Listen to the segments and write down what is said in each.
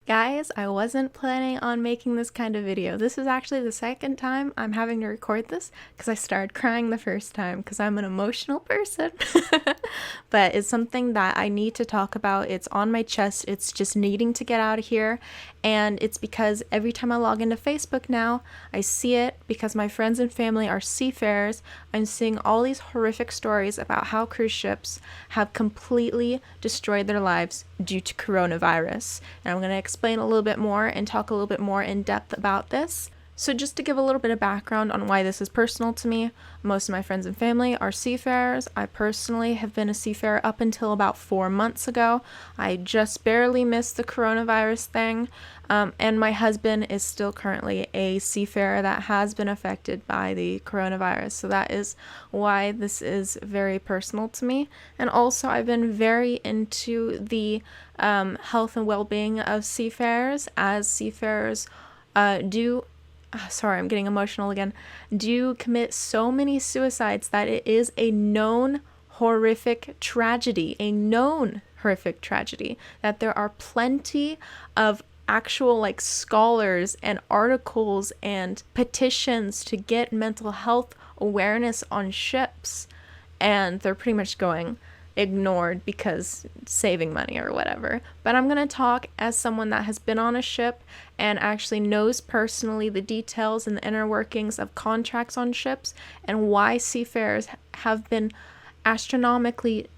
Guys, I wasn't planning on making this kind of video. This is actually the second time I'm having to record this because I started crying the first time because I'm an emotional person. But it's something that I need to talk about. It's on my chest. It's just needing to get out of here. And it's because every time I log into Facebook now, I see it because my friends and family are seafarers. I'm seeing all these horrific stories about how cruise ships have completely destroyed their lives due to coronavirus. And I'm going to explain a little bit more and talk a little bit more in depth about this. So just to give a little bit of background on why this is personal to me, most of my friends and family are seafarers. I personally have been a seafarer up until about 4 months ago. I just barely missed the coronavirus thing, and my husband is still currently a seafarer that has been affected by the coronavirus. So that is why this is very personal to me. And also I've been very into the health and well-being of seafarers, as seafarers I'm getting emotional again, do commit so many suicides that it is a known horrific tragedy, that there are plenty of actual scholars and articles and petitions to get mental health awareness on ships, and they're pretty much going ignored because saving money or whatever. But I'm going to talk as someone that has been on a ship and actually knows personally the details and the inner workings of contracts on ships and why seafarers have been astronomically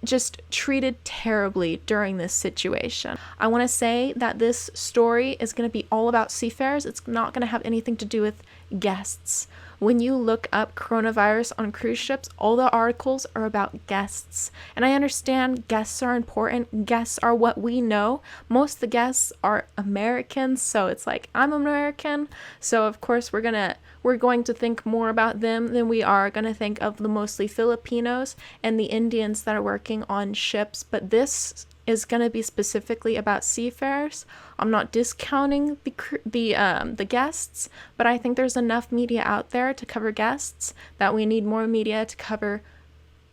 just treated terribly during this situation. I want to say that this story is going to be all about seafarers. It's not going to have anything to do with guests. When you look up coronavirus on cruise ships, all the articles are about guests. And I understand guests are important. Guests are what we know. Most of the guests are Americans, so it's like, I'm American, so of course we're going to think more about them than we are going to think of the mostly Filipinos and the Indians that are working on ships. But this is going to be specifically about seafarers. I'm not discounting the guests, but I think there's enough media out there to cover guests that we need more media to cover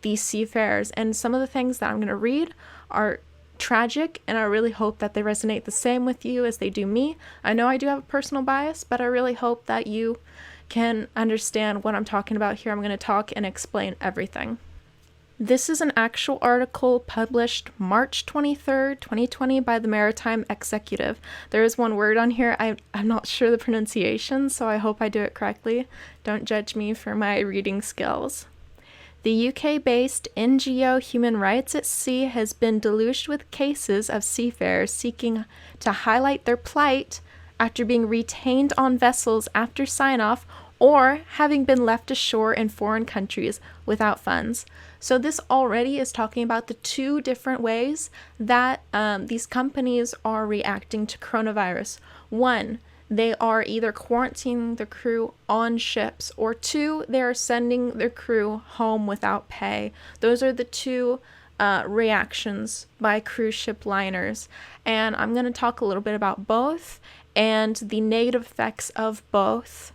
these seafarers. And some of the things that I'm going to read are tragic, and I really hope that they resonate the same with you as they do me. I know I do have a personal bias, but I really hope that you can understand what I'm talking about here. I'm going to talk and explain everything. This is an actual article published March 23rd, 2020 by the Maritime Executive. There is one word on here, I'm not sure the pronunciation, so I hope I do it correctly. Don't judge me for my reading skills. The UK-based NGO Human Rights at Sea has been deluged with cases of seafarers seeking to highlight their plight after being retained on vessels after sign-off or having been left ashore in foreign countries without funds. So this already is talking about the two different ways that these companies are reacting to coronavirus. One, they are either quarantining the crew on ships, or two, they are sending their crew home without pay. Those are the two reactions by cruise ship liners. And I'm going to talk a little bit about both and the negative effects of both.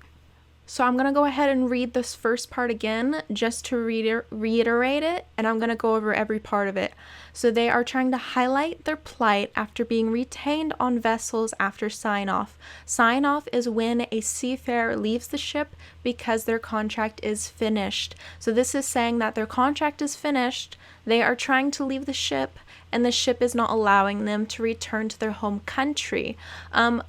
So I'm going to go ahead and read this first part again just to reiterate it, and I'm going to go over every part of it. So they are trying to highlight their plight after being retained on vessels after sign-off. Sign-off is when a seafarer leaves the ship because their contract is finished. So this is saying that their contract is finished, they are trying to leave the ship, and the ship is not allowing them to return to their home country.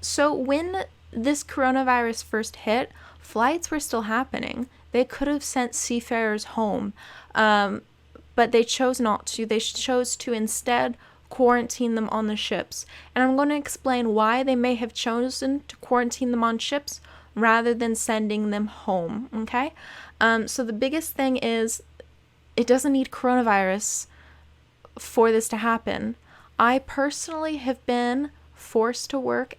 So when this coronavirus first hit, flights were still happening. They could have sent seafarers home, but they chose not to. They chose to instead quarantine them on the ships. And I'm going to explain why they may have chosen to quarantine them on ships rather than sending them home, okay? So the biggest thing is it doesn't need coronavirus for this to happen. I personally have been forced to work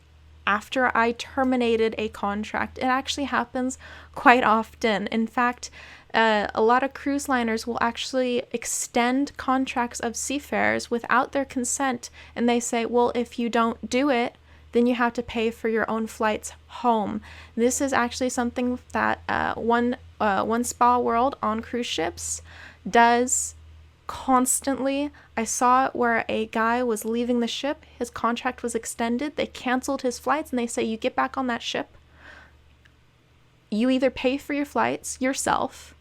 after I terminated a contract. It actually happens quite often. In fact, a lot of cruise liners will actually extend contracts of seafarers without their consent, and they say, well, if you don't do it, then you have to pay for your own flights home. This is actually something that One Spa World on cruise ships does constantly. I saw it where a guy was leaving the ship, his contract was extended, they canceled his flights, and they say, you get back on that ship, you either pay for your flights yourself,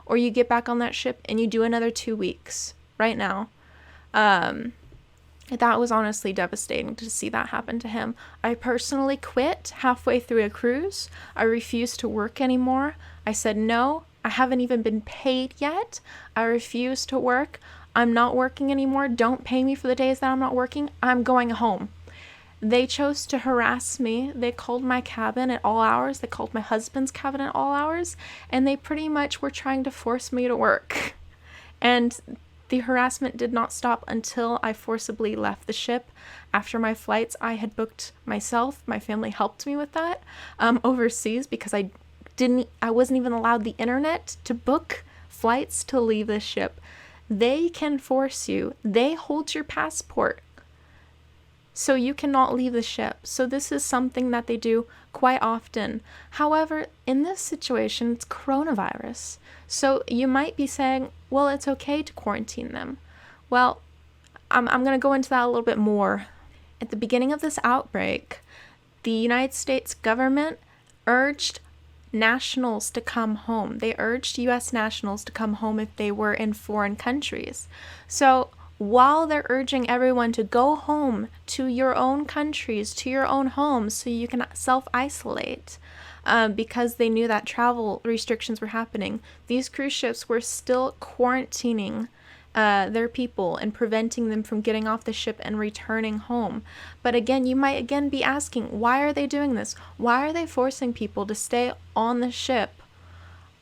or you get back on that ship and you do another 2 weeks right now. That was honestly devastating to see that happen to him. I personally quit halfway through a cruise. I refused to work anymore. I said, no, I haven't even been paid yet. I refuse to work. I'm not working anymore. Don't pay me for the days that I'm not working. I'm going home. They chose to harass me. They called my cabin at all hours. They called my husband's cabin at all hours. And they pretty much were trying to force me to work. And the harassment did not stop until I forcibly left the ship. After my flights, I had booked myself. My family helped me with that overseas, because I wasn't even allowed the internet to book flights to leave the ship. They can force you. They hold your passport, so you cannot leave the ship. So this is something that they do quite often. However, in this situation, it's coronavirus. So you might be saying, well, it's okay to quarantine them. Well, I'm going to go into that a little bit more. At the beginning of this outbreak, the United States government urged nationals to come home. They urged U.S. nationals to come home if they were in foreign countries. So while they're urging everyone to go home to your own countries, to your own homes, so you can self-isolate, because they knew that travel restrictions were happening, these cruise ships were still quarantining their people and preventing them from getting off the ship and returning home. But again, you might again be asking, why are they doing this? Why are they forcing people to stay on the ship?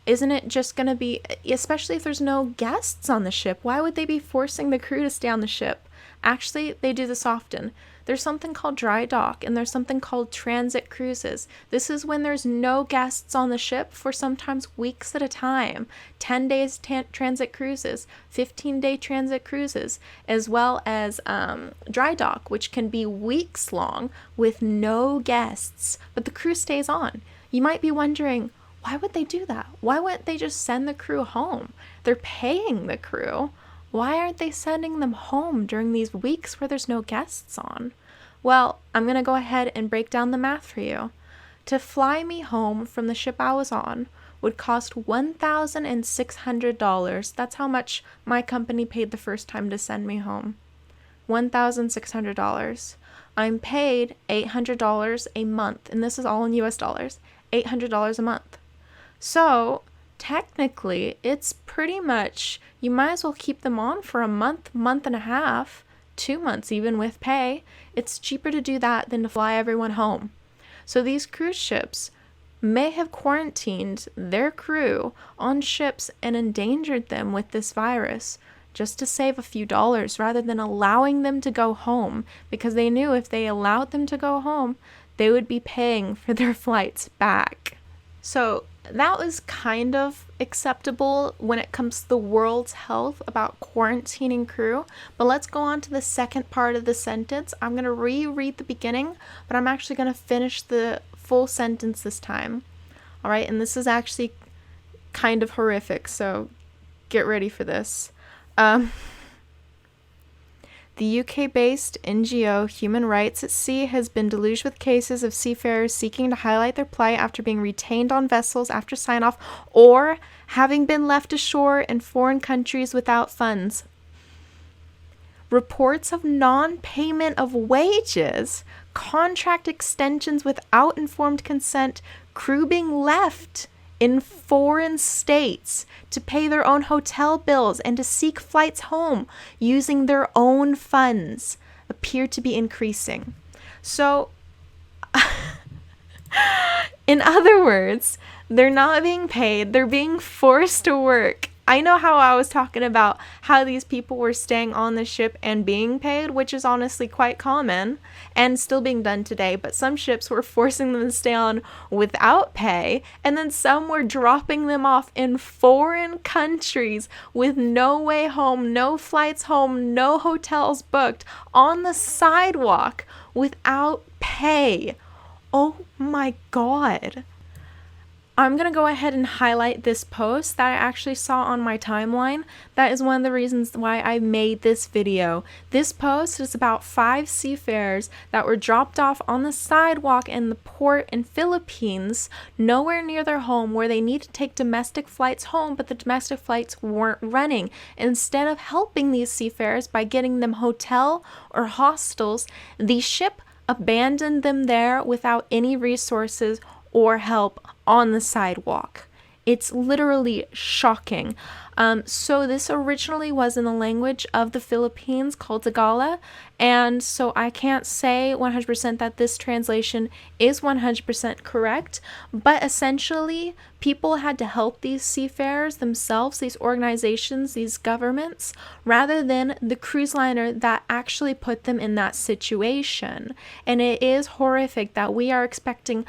Isn't it just going to be, especially if there's no guests on the ship, why would they be forcing the crew to stay on the ship? Actually, they do this often. There's something called dry dock, and there's something called transit cruises. This is when there's no guests on the ship for sometimes weeks at a time. 10 days transit cruises, 15-day transit cruises, as well as dry dock, which can be weeks long with no guests, but the crew stays on. You might be wondering, why would they do that? Why wouldn't they just send the crew home? They're paying the crew. Why aren't they sending them home during these weeks where there's no guests on? Well, I'm going to go ahead and break down the math for you. To fly me home from the ship I was on would cost $1,600. That's how much my company paid the first time to send me home. $1,600. I'm paid $800 a month, and this is all in US dollars. $800 a month. So technically, it's pretty much, you might as well keep them on for a month, month and a half, 2 months even with pay. It's cheaper to do that than to fly everyone home. So these cruise ships may have quarantined their crew on ships and endangered them with this virus just to save a few dollars rather than allowing them to go home, because they knew if they allowed them to go home, they would be paying for their flights back. So that was kind of acceptable when it comes to the world's health about quarantining crew. But let's go on to the second part of the sentence. I'm going to reread the beginning, but I'm actually going to finish the full sentence this time. All right, and this is actually kind of horrific, so get ready for this. The UK-based NGO Human Rights at Sea has been deluged with cases of seafarers seeking to highlight their plight after being retained on vessels after sign-off or having been left ashore in foreign countries without funds. Reports of non-payment of wages, contract extensions without informed consent, crew being left in foreign states to pay their own hotel bills and to seek flights home using their own funds appear to be increasing. So, in other words, they're not being paid, they're being forced to work. I know how I was talking about how these people were staying on the ship and being paid, which is honestly quite common and still being done today, but some ships were forcing them to stay on without pay, and then some were dropping them off in foreign countries with no way home, no flights home, no hotels booked, on the sidewalk without pay. Oh my God. I'm going to go ahead and highlight this post that I actually saw on my timeline. That is one of the reasons why I made this video. This post is about 5 seafarers that were dropped off on the sidewalk in the port in Philippines, nowhere near their home, where they need to take domestic flights home, but the domestic flights weren't running. Instead of helping these seafarers by getting them hotel or hostels, the ship abandoned them there without any resources or help on the sidewalk. It's literally shocking. So this originally was in the language of the Philippines called Tagalog, and so I can't say 100% that this translation is 100% correct, but essentially people had to help these seafarers themselves, these organizations, these governments, rather than the cruise liner that actually put them in that situation. And it is horrific that we are expecting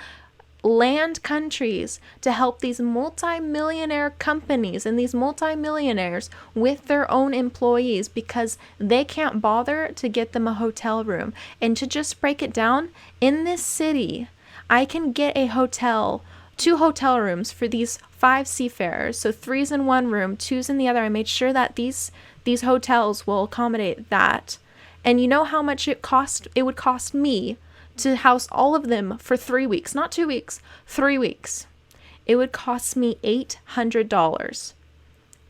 land countries to help these multi-millionaire companies and these multi-millionaires with their own employees because they can't bother to get them a hotel room. And to just break it down, in this city, I can get a hotel, 2 hotel rooms for these 5 seafarers. So 3's in one room, 2's in the other. I made sure that these hotels will accommodate that. And you know how much it would cost me to house all of them for 3 weeks, not 2 weeks, 3 weeks. It would cost me $800.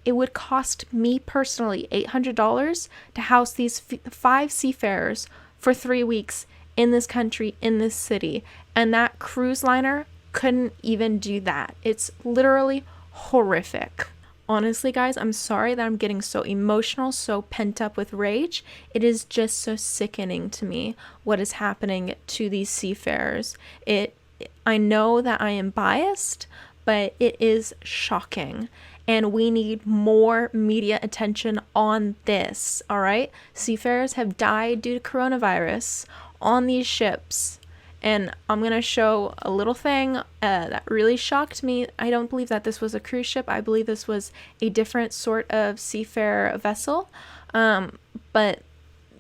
It would cost me personally $800 to house these 5 seafarers for 3 weeks in this country, in this city. And that cruise liner couldn't even do that. It's literally horrific. Honestly, guys, I'm sorry that I'm getting so emotional, so pent up with rage. It is just so sickening to me what is happening to these seafarers. I know that I am biased, but it is shocking. And we need more media attention on this, all right? Seafarers have died due to coronavirus on these ships. And I'm going to show a little thing that really shocked me. I don't believe that this was a cruise ship. I believe this was a different sort of seafarer vessel. But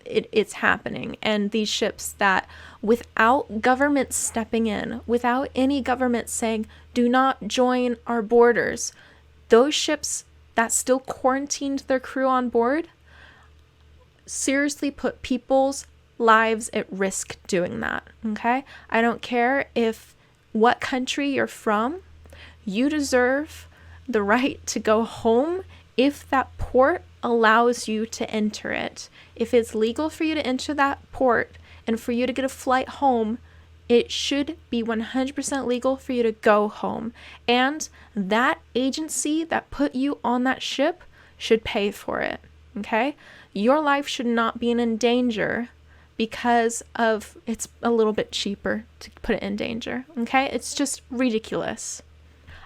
it's happening. And these ships that, without government stepping in, without any government saying, do not join our borders, those ships that still quarantined their crew on board seriously put people's lives at risk doing that. Okay? I don't care what country you're from, you deserve the right to go home if that port allows you to enter it. If it's legal for you to enter that port and for you to get a flight home, it should be 100% legal for you to go home. And that agency that put you on that ship should pay for it. Okay? Your life should not be in danger because of it's a little bit cheaper to put it in danger. Okay? It's just ridiculous.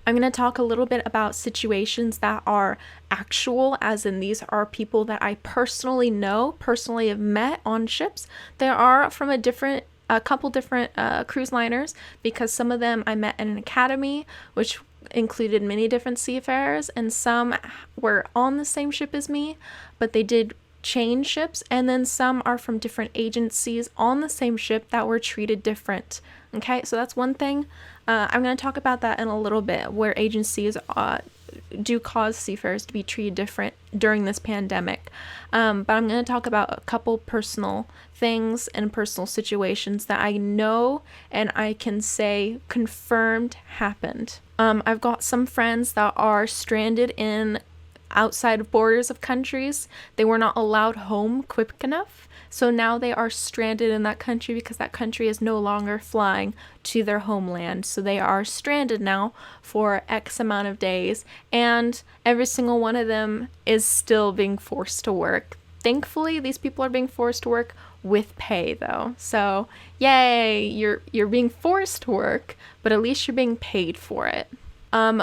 I'm going to talk a little bit about situations that are actual, as in these are people that I personally know, personally have met on ships. They are from a couple different cruise liners, because some of them I met in an academy, which included many different seafarers, and some were on the same ship as me, but they did change ships, and then some are from different agencies on the same ship that were treated different. Okay, so that's one thing. I'm going to talk about that in a little bit, where agencies do cause seafarers to be treated different during this pandemic. But I'm going to talk about a couple personal things and personal situations that I know and I can say confirmed happened. I've got some friends that are stranded in outside of borders of countries. They were not allowed home quick enough, so now they are stranded in that country because that country is no longer flying to their homeland. So they are stranded now for X amount of days, and every single one of them is still being forced to work. Thankfully, these people are being forced to work with pay, though. So yay, you're being forced to work, but at least you're being paid for it.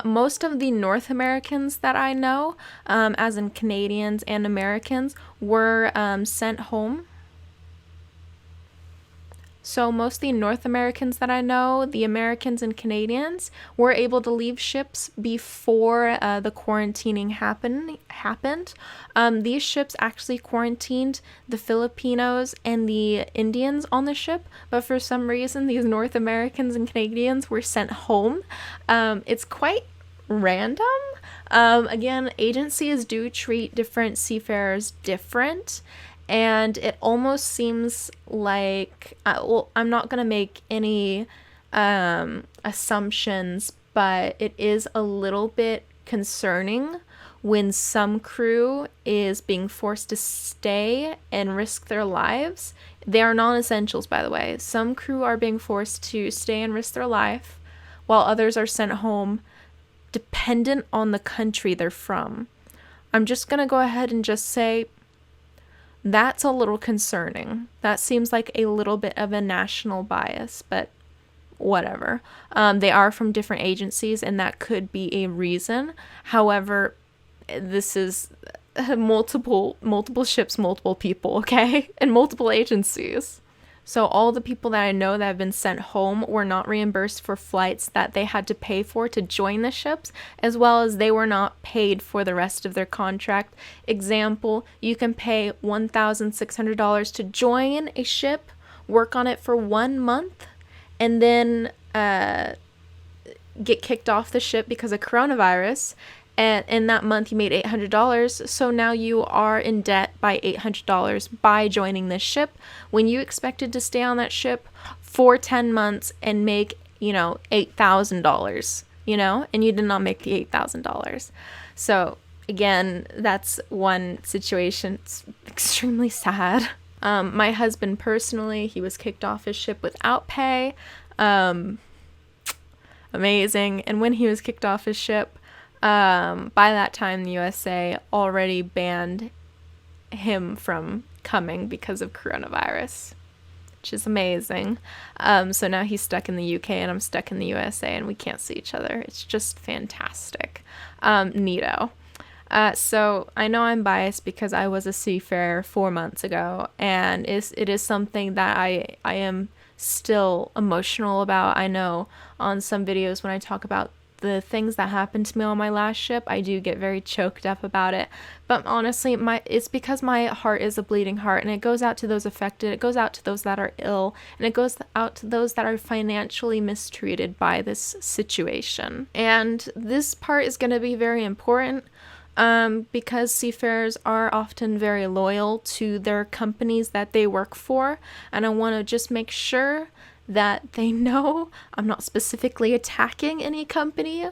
Most of the North Americans that I know, as in Canadians and Americans, were sent home. So mostly North Americans that I know, the Americans and Canadians, were able to leave ships before the quarantining happened. These ships actually quarantined the Filipinos and the Indians on the ship, but for some reason these North Americans and Canadians were sent home. It's quite random. Again, agencies do treat different seafarers different. And it almost seems like, I'm not going to make any assumptions, but it is a little bit concerning when some crew is being forced to stay and risk their lives. They are non-essentials, by the way. Some crew are being forced to stay and risk their life, while others are sent home dependent on the country they're from. I'm just going to go ahead and just say, that's a little concerning. That seems like a little bit of a national bias, but whatever. They are from different agencies, and that could be a reason. However, this is multiple ships, multiple people, okay? And multiple agencies. So all the people that I know that have been sent home were not reimbursed for flights that they had to pay for to join the ships, as well as they were not paid for the rest of their contract. Example, you can pay $1,600 to join a ship, work on it for 1 month, and then get kicked off the ship because of coronavirus. And in that month you made $800, so now you are in debt by $800 by joining this ship when you expected to stay on that ship for 10 months and make, $8,000, and you did not make the $8,000. So again, that's one situation. It's extremely sad. My husband personally, he was kicked off his ship without pay. Amazing. And when he was kicked off his ship, by that time, the USA already banned him from coming because of coronavirus, which is amazing. So now he's stuck in the UK and I'm stuck in the USA and we can't see each other. It's just fantastic. Neato. So I know I'm biased because I was a seafarer 4 months ago, and it is something that I am still emotional about. I know on some videos when I talk about the things that happened to me on my last ship, I do get very choked up about it. But honestly, it's because my heart is a bleeding heart, and it goes out to those affected, it goes out to those that are ill, and it goes out to those that are financially mistreated by this situation. And this part is going to be very important because seafarers are often very loyal to their companies that they work for, and I want to just make sure that they know I'm not specifically attacking any company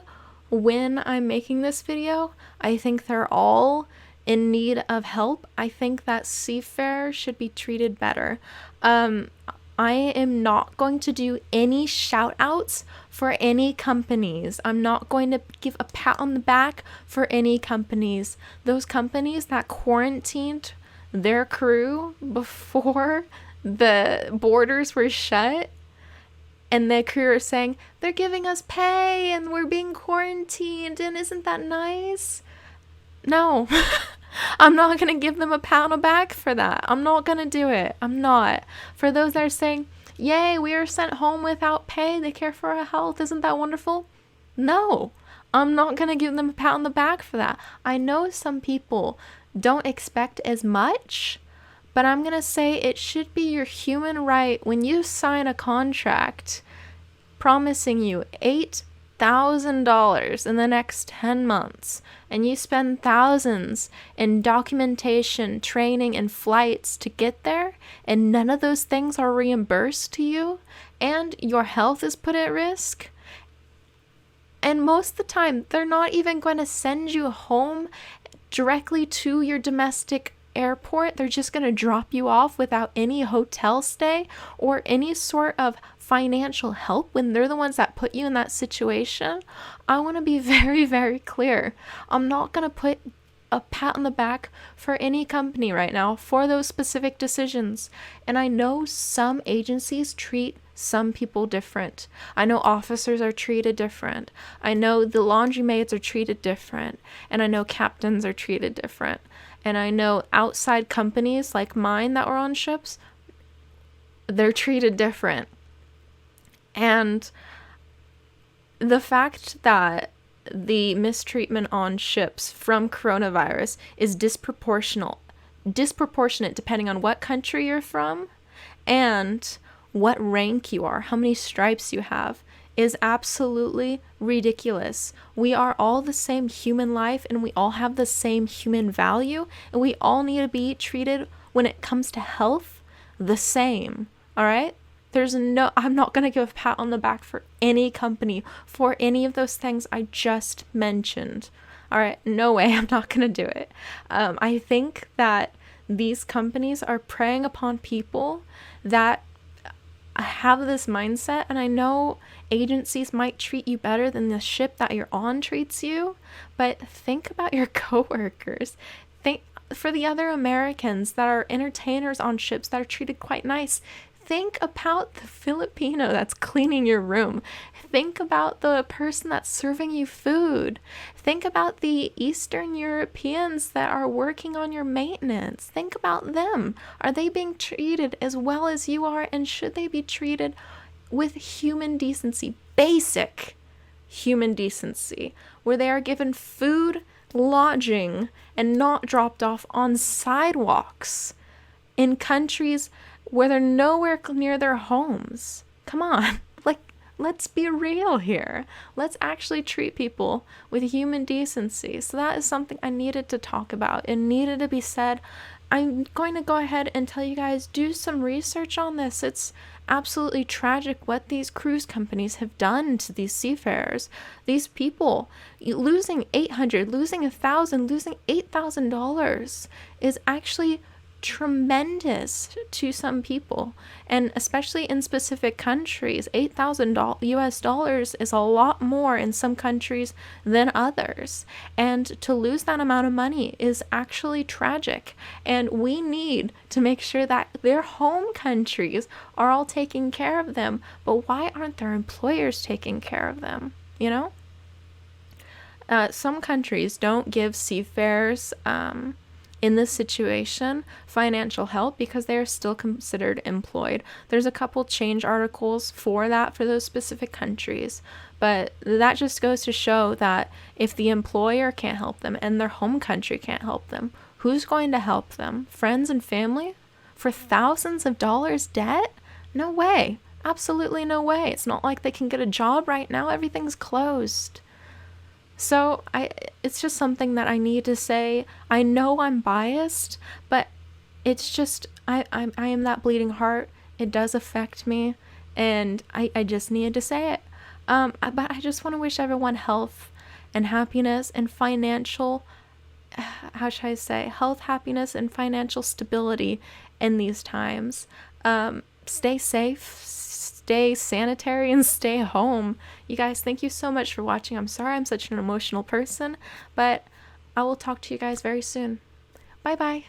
when I'm making this video. I think they're all in need of help. I think that seafarers should be treated better. I am not going to do any shout outs for any companies. I'm not going to give a pat on the back for any companies. Those companies that quarantined their crew before the borders were shut, and the crew are saying, they're giving us pay and we're being quarantined and isn't that nice? No, I'm not going to give them a pat on the back for that. I'm not going to do it. I'm not. For those that are saying, yay, we are sent home without pay, they care for our health, isn't that wonderful? No, I'm not going to give them a pat on the back for that. I know some people don't expect as much, but I'm going to say it should be your human right when you sign a contract promising you $8,000 in the next 10 months, and you spend thousands in documentation, training, and flights to get there, and none of those things are reimbursed to you, and your health is put at risk. And most of the time, they're not even going to send you home directly to your domestic airport. They're just going to drop you off without any hotel stay or any sort of financial help when they're the ones that put you in that situation. I want to be very, very clear. I'm not going to put a pat on the back for any company right now for those specific decisions. And I know some agencies treat some people different. I know officers are treated different. I know the laundry maids are treated different. And I know captains are treated different. And I know outside companies like mine that were on ships, they're treated different. And the fact that the mistreatment on ships from coronavirus is disproportionate depending on what country you're from and what rank you are, how many stripes you have, is absolutely ridiculous. We are all the same human life, and we all have the same human value, and we all need to be treated, when it comes to health, the same. All right? I'm not going to give a pat on the back for any company for any of those things I just mentioned. All right, no way, I'm not going to do it. I think that these companies are preying upon people that have this mindset, and I know agencies might treat you better than the ship that you're on treats you, but think about your coworkers. Think for the other Americans that are entertainers on ships that are treated quite nice. Think about the Filipino that's cleaning your room. Think about the person that's serving you food. Think about the Eastern Europeans that are working on your maintenance. Think about them. Are they being treated as well as you are? And should they be treated with human decency, basic human decency, where they are given food, lodging, and not dropped off on sidewalks in countries where they're nowhere near their homes? Come on, let's be real here. Let's actually treat people with human decency. So that is something I needed to talk about. It needed to be said. I'm going to go ahead and tell you guys, do some research on this. It's absolutely tragic what these cruise companies have done to these seafarers. These people losing $800, losing $1,000, losing $8,000 is actually tremendous to some people, and especially in specific countries. $8,000 is a lot more in some countries than others, and to lose that amount of money is actually tragic, and we need to make sure that their home countries are all taking care of them. But why aren't their employers taking care of them? Some countries don't give seafarers in this situation financial help because they are still considered employed. There's a couple change articles for that for those specific countries, but that just goes to show that if the employer can't help them and their home country can't help them, who's going to help them? Friends and family? For thousands of dollars debt? No way. Absolutely no way. It's not like they can get a job right now. Everything's closed. So it's just something that I need to say. I know I'm biased, but it's just, I am that bleeding heart. It does affect me, and I just needed to say it. But I just want to wish everyone health and happiness and financial, how should I say, health, happiness, and financial stability in these times. Stay safe, stay sanitary, and stay home. You guys, thank you so much for watching. I'm sorry I'm such an emotional person, but I will talk to you guys very soon. Bye bye.